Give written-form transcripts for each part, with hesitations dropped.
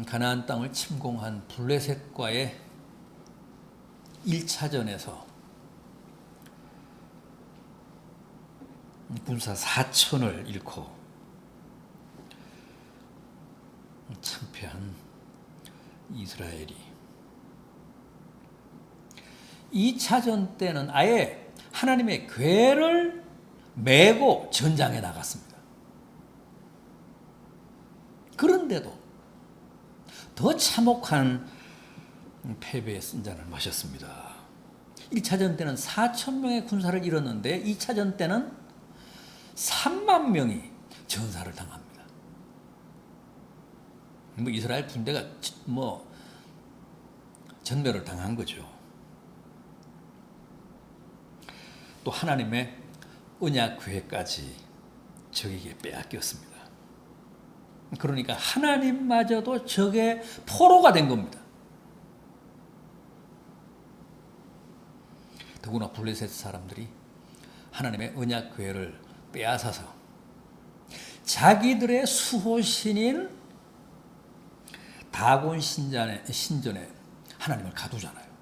가나안 땅을 침공한 블레셋과의 1차전에서 군사 4천을 잃고 참패한 이스라엘이 2차전 때는 아예 하나님의 궤를 메고 전장에 나갔습니다. 그런데도 더 참혹한 패배의 쓴잔을 마셨습니다. 1차전 때는 4천 명의 군사를 잃었는데 2차전 때는 3만 명이 전사를 당합니다. 이스라엘 군대가 전멸을 당한 거죠. 또 하나님의 언약궤까지 적에게 빼앗겼습니다. 그러니까 하나님마저도 적의 포로가 된 겁니다. 더구나 블레셋 사람들이 하나님의 언약궤를 빼앗아서 자기들의 수호신인 다곤 신전에 하나님을 가두잖아요.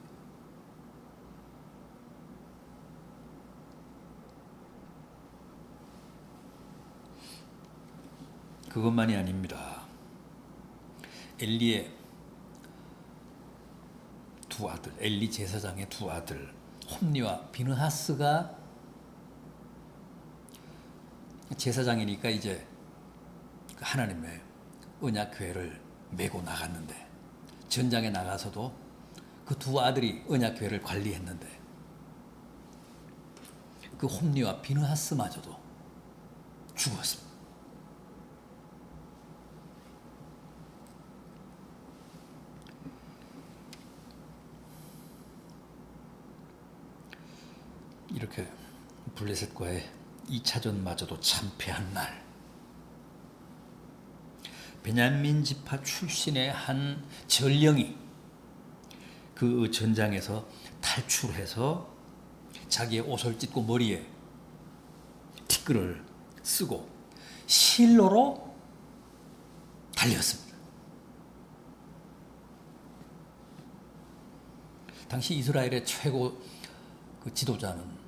그것만이 아닙니다. 엘리의 두 아들, 엘리 제사장의 두 아들 홈니와 비느하스가 제사장이니까 이제 하나님의 언약궤를 메고 나갔는데 전장에 나가서도 그 두 아들이 언약궤를 관리했는데 그 홈니와 비느하스마저도 죽었습니다. 이렇게 블레셋과의 2차전마저도 참패한 날, 베냐민 지파 출신의 한 전령이 그 전장에서 탈출해서 자기의 옷을 찢고 머리에 티끌을 쓰고 실로로 달렸습니다. 당시 이스라엘의 최고 그 지도자는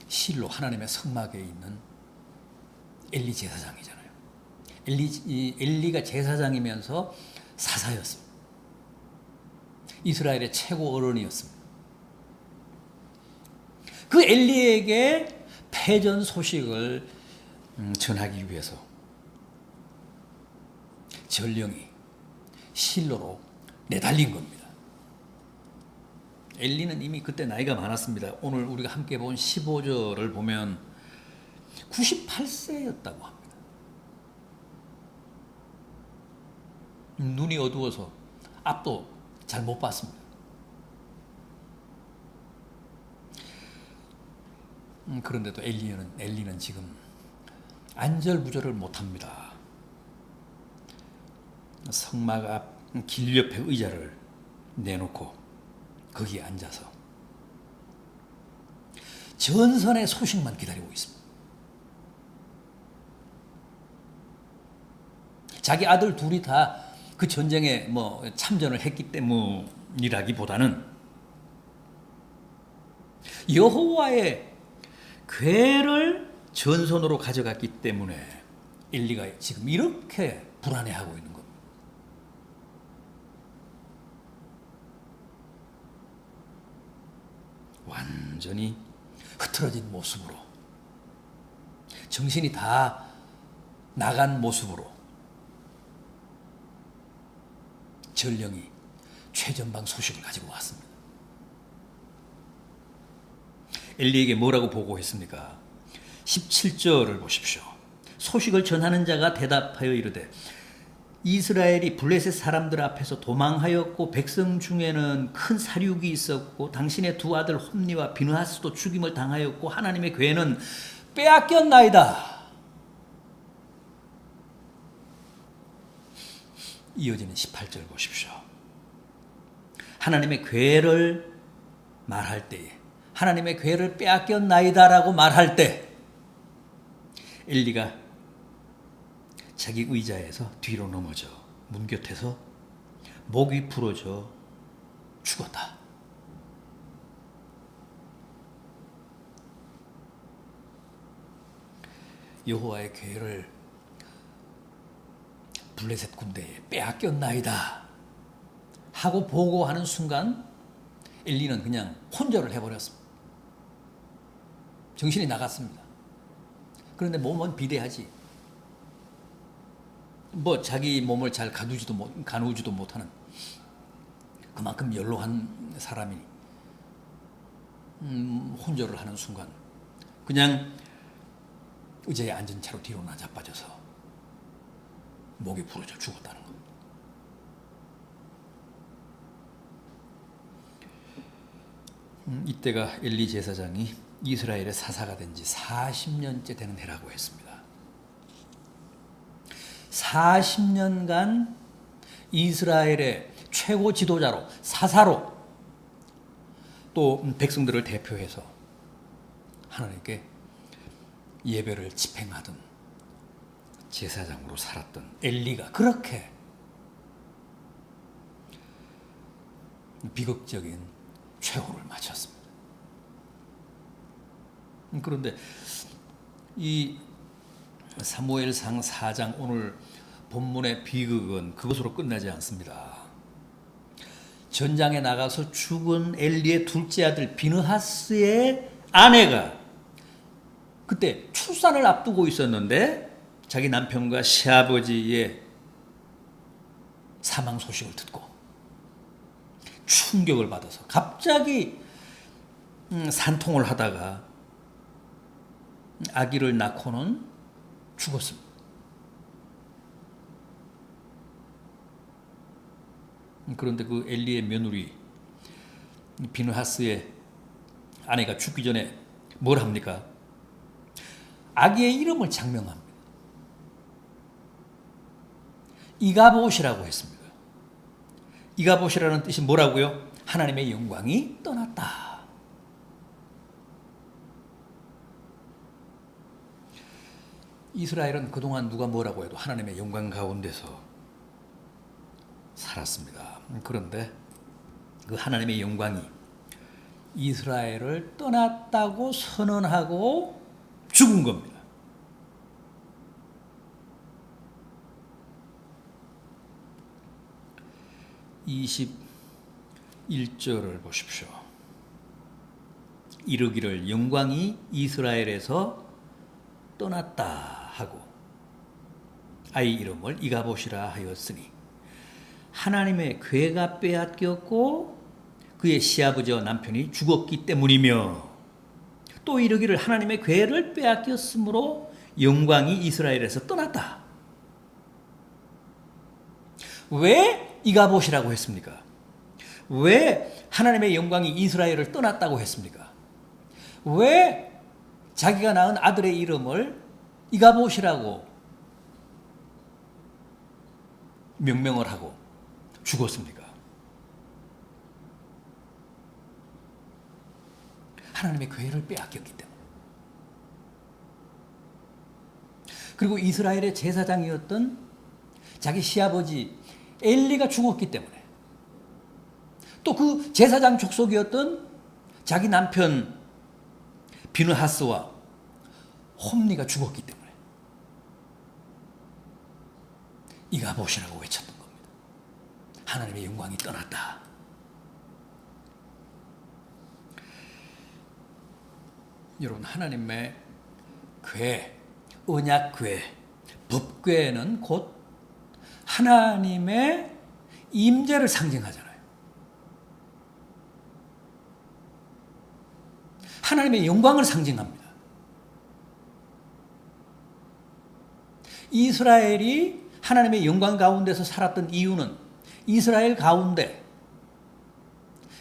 실로 하나님의 성막에 있는 엘리 제사장이잖아요. 엘리가 제사장이면서 사사였습니다. 이스라엘의 최고 어른이었습니다. 그 엘리에게 패전 소식을 전하기 위해서 전령이 실로로 내달린 겁니다. 엘리는 이미 그때 나이가 많았습니다. 오늘 우리가 함께 본 15절을 보면 98세였다고 합니다. 눈이 어두워서 앞도 잘 못 봤습니다. 그런데도 엘리는 지금 안절부절을 못합니다. 성막 앞 길 옆에 의자를 내놓고 거기에 앉아서 전선의 소식만 기다리고 있습니다. 자기 아들 둘이 다 그 전쟁에 참전을 했기 때문이라기보다는 여호와의 궤를 전선으로 가져갔기 때문에 엘리가 지금 이렇게 불안해하고 있는 겁니다. 완전히 흐트러진 모습으로, 정신이 다 나간 모습으로 전령이 최전방 소식을 가지고 왔습니다. 엘리에게 뭐라고 보고했습니까? 17절을 보십시오. 소식을 전하는 자가 대답하여 이르되 이스라엘이 블레셋 사람들 앞에서 도망하였고 백성 중에는 큰 사륙이 있었고 당신의 두 아들 홈니와 비느하스도 죽임을 당하였고 하나님의 궤는 빼앗겼나이다. 이어지는 18절 보십시오. 하나님의 궤를 말할 때에 하나님의 궤를 빼앗겼나이다라고 말할 때 엘리가 자기 의자에서 뒤로 넘어져 문 곁에서 목이 부러져 죽었다. 여호와의 궤를 블레셋 군대에 빼앗겼나이다 하고 보고하는 순간 엘리는 그냥 혼절을 해버렸습니다. 정신이 나갔습니다. 그런데 몸은 비대하지. 자기 몸을 잘 가누지도 못하는 그만큼 연로한 사람이 혼절을 하는 순간 그냥 의자에 앉은 채로 뒤로 나자빠져서 목이 부러져 죽었다는 겁니다. 이때가 엘리 제사장이 이스라엘의 사사가 된 지 40년째 되는 해라고 했습니다. 40년간 이스라엘의 최고 지도자로, 사사로, 또 백성들을 대표해서 하나님께 예배를 집행하던 제사장으로 살았던 엘리가 그렇게 비극적인 최후를 마쳤습니다. 그런데 이 사무엘상 4장 오늘 본문의 비극은 그것으로 끝나지 않습니다. 전장에 나가서 죽은 엘리의 둘째 아들 비느하스의 아내가 그때 출산을 앞두고 있었는데 자기 남편과 시아버지의 사망 소식을 듣고 충격을 받아서 갑자기 산통을 하다가 아기를 낳고는 죽었습니다. 그런데 그 엘리의 며느리 비느하스의 아내가 죽기 전에 뭘 합니까? 아기의 이름을 장명합니다. 이가봇이라고 했습니다. 이가봇이라는 뜻이 뭐라고요? 하나님의 영광이 떠났다. 이스라엘은 그동안 누가 뭐라고 해도 하나님의 영광 가운데서 살았습니다. 그런데 그 하나님의 영광이 이스라엘을 떠났다고 선언하고 죽은 겁니다. (21절을) 보십시오. 이르기를 영광이 이스라엘에서 떠났다 하고 아이 이름을 이가봇이라 하였으니 하나님의 궤가 빼앗겼고 그의 시아버지와 남편이 죽었기 때문이며 또 이르기를 하나님의 궤를 빼앗겼으므로 영광이 이스라엘에서 떠났다. 왜 이가봇이라고 했습니까? 왜 하나님의 영광이 이스라엘을 떠났다고 했습니까? 왜 자기가 낳은 아들의 이름을 이가봇이라고 명명을 하고 죽었습니까? 하나님의 궤를 빼앗겼기 때문에. 그리고 이스라엘의 제사장이었던 자기 시아버지 엘리가 죽었기 때문에, 또 그 제사장 족속이었던 자기 남편 비느하스와 홈리가 죽었기 때문에 이가봇이라고 외쳤던 겁니다. 하나님의 영광이 떠났다. 여러분, 하나님의 궤, 언약궤, 법궤는 곧 하나님의 임재를 상징하잖아요. 하나님의 영광을 상징합니다. 이스라엘이 하나님의 영광 가운데서 살았던 이유는 이스라엘 가운데,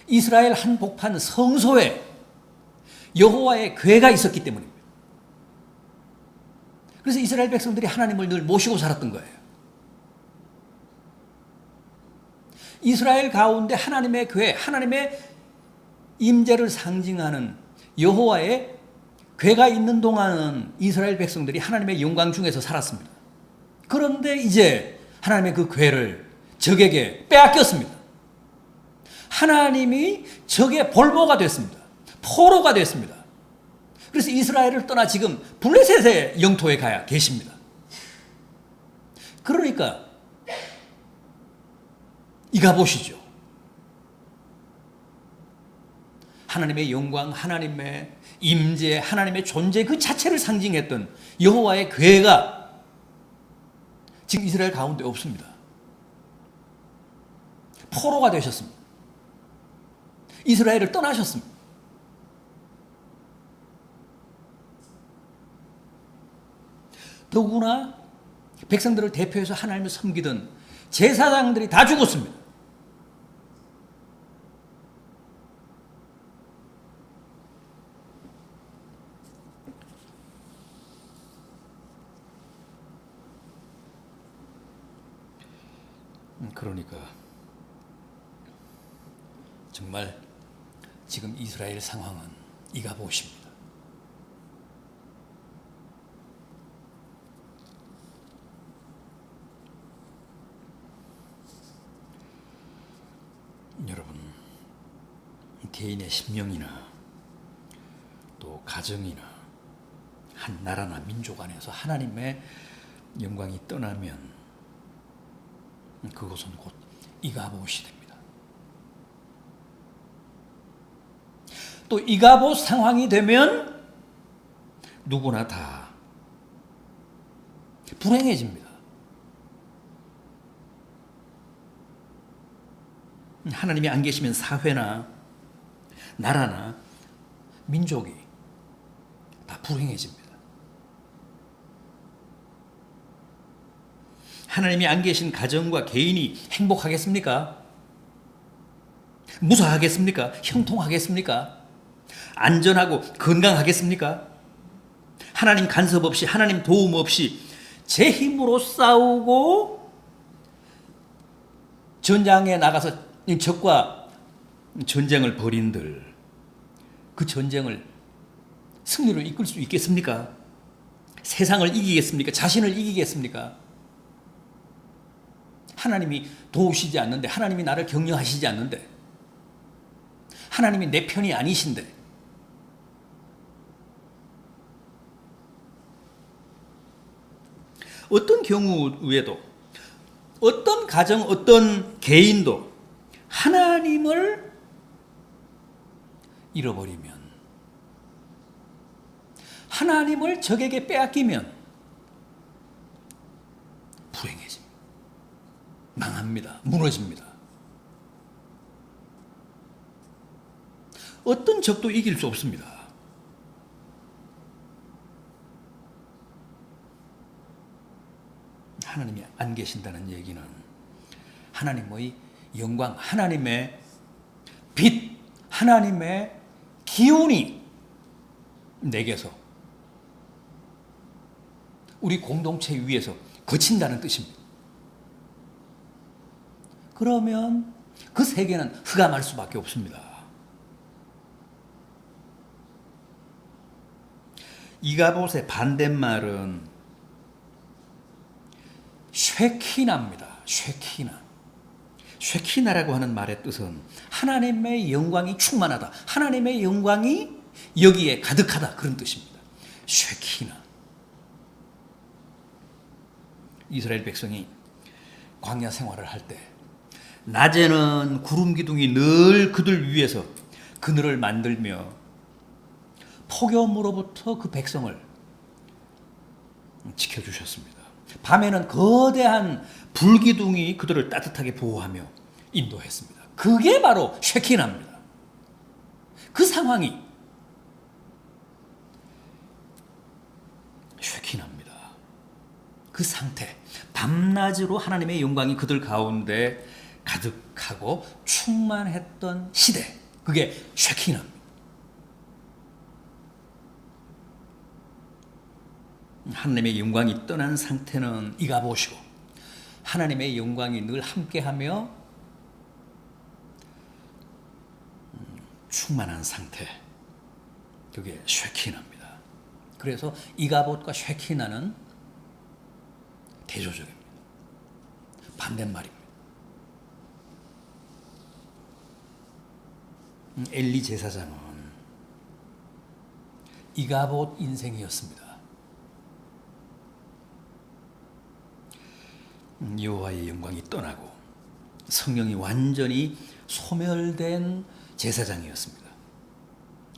이스라엘 한복판 성소에 여호와의 궤가 있었기 때문입니다. 그래서 이스라엘 백성들이 하나님을 늘 모시고 살았던 거예요. 이스라엘 가운데 하나님의 궤, 하나님의 임재를 상징하는 여호와의 궤가 있는 동안은 이스라엘 백성들이 하나님의 영광 중에서 살았습니다. 그런데 이제 하나님의 그 괴를 적에게 빼앗겼습니다. 하나님이 적의 볼모가 됐습니다. 포로가 됐습니다. 그래서 이스라엘을 떠나 지금 블레셋의 영토에 가야 계십니다. 그러니까 이가봇이죠. 하나님의 영광, 하나님의 임재, 하나님의 존재 그 자체를 상징했던 여호와의 괴가 지금 이스라엘 가운데 없습니다. 포로가 되셨습니다. 이스라엘을 떠나셨습니다. 더구나 백성들을 대표해서 하나님을 섬기던 제사장들이 다 죽었습니다. 그러니까 정말 지금 이스라엘 상황은 이가봇입니다. 여러분, 개인의 심령이나 또 가정이나 한 나라나 민족 안에서 하나님의 영광이 떠나면 그것은 곧 이가봇이 됩니다. 또 이가봇 상황이 되면 누구나 다 불행해집니다. 하나님이 안 계시면 사회나 나라나 민족이 다 불행해집니다. 하나님이 안 계신 가정과 개인이 행복하겠습니까? 무사하겠습니까? 형통하겠습니까? 안전하고 건강하겠습니까? 하나님 간섭 없이, 하나님 도움 없이 제 힘으로 싸우고 전장에 나가서 적과 전쟁을 벌인들 그 전쟁을 승리로 이끌 수 있겠습니까? 세상을 이기겠습니까? 자신을 이기겠습니까? 하나님이 도우시지 않는데, 하나님이 나를 격려하시지 않는데, 하나님이 내 편이 아니신데, 어떤 경우에도 어떤 가정, 어떤 개인도 하나님을 잃어버리면, 하나님을 적에게 빼앗기면 불행해집니다. 망합니다. 무너집니다. 어떤 적도 이길 수 없습니다. 하나님이 안 계신다는 얘기는 하나님의 영광, 하나님의 빛, 하나님의 기운이 내게서 우리 공동체 위에서 거친다는 뜻입니다. 그러면 그 세계는 흑암할 수밖에 없습니다. 이가봇의 반대말은 쉐키나입니다. 쉐키나. 쉐키나라고 하는 말의 뜻은 하나님의 영광이 충만하다. 하나님의 영광이 여기에 가득하다. 그런 뜻입니다. 쉐키나. 이스라엘 백성이 광야 생활을 할 때 낮에는 구름 기둥이 늘 그들 위에서 그늘을 만들며 폭염으로부터 그 백성을 지켜주셨습니다. 밤에는 거대한 불기둥이 그들을 따뜻하게 보호하며 인도했습니다. 그게 바로 쉐키나입니다. 그 상황이 쉐키나입니다. 그 상태, 밤낮으로 하나님의 영광이 그들 가운데 가득하고 충만했던 시대, 그게 쉐키나입니다. 하나님의 영광이 떠난 상태는 이가봇이고, 하나님의 영광이 늘 함께하며 충만한 상태, 그게 쉐키나입니다. 그래서 이가봇과 쉐키나는 대조적입니다. 반대말입니다. 엘리 제사장은 이가봇 인생이었습니다. 여호와의 영광이 떠나고 성령이 완전히 소멸된 제사장이었습니다.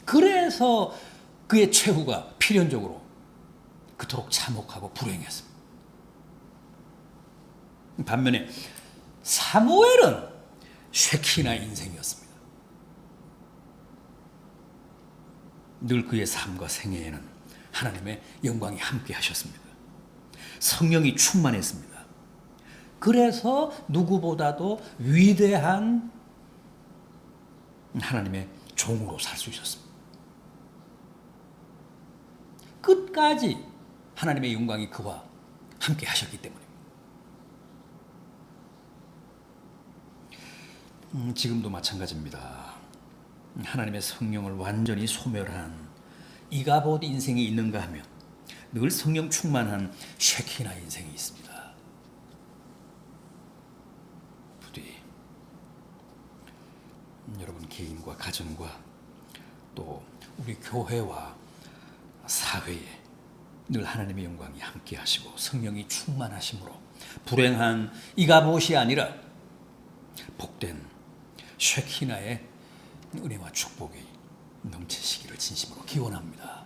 그래서 그의 최후가 필연적으로 그토록 참혹하고 불행했습니다. 반면에 사무엘은 쉐키나 인생이었습니다. 늘 그의 삶과 생애에는 하나님의 영광이 함께 하셨습니다. 성령이 충만했습니다. 그래서 누구보다도 위대한 하나님의 종으로 살 수 있었습니다. 끝까지 하나님의 영광이 그와 함께 하셨기 때문입니다. 지금도 마찬가지입니다. 하나님의 성령을 완전히 소멸한 이가봇 인생이 있는가 하면 늘 성령 충만한 쉐키나 인생이 있습니다. 부디 여러분 개인과 가정과 또 우리 교회와 사회에 늘 하나님의 영광이 함께 하시고 성령이 충만하심으로 불행한 이가봇이 아니라 복된 쉐키나의 은혜와 축복이 넘치시기를 진심으로 기원합니다.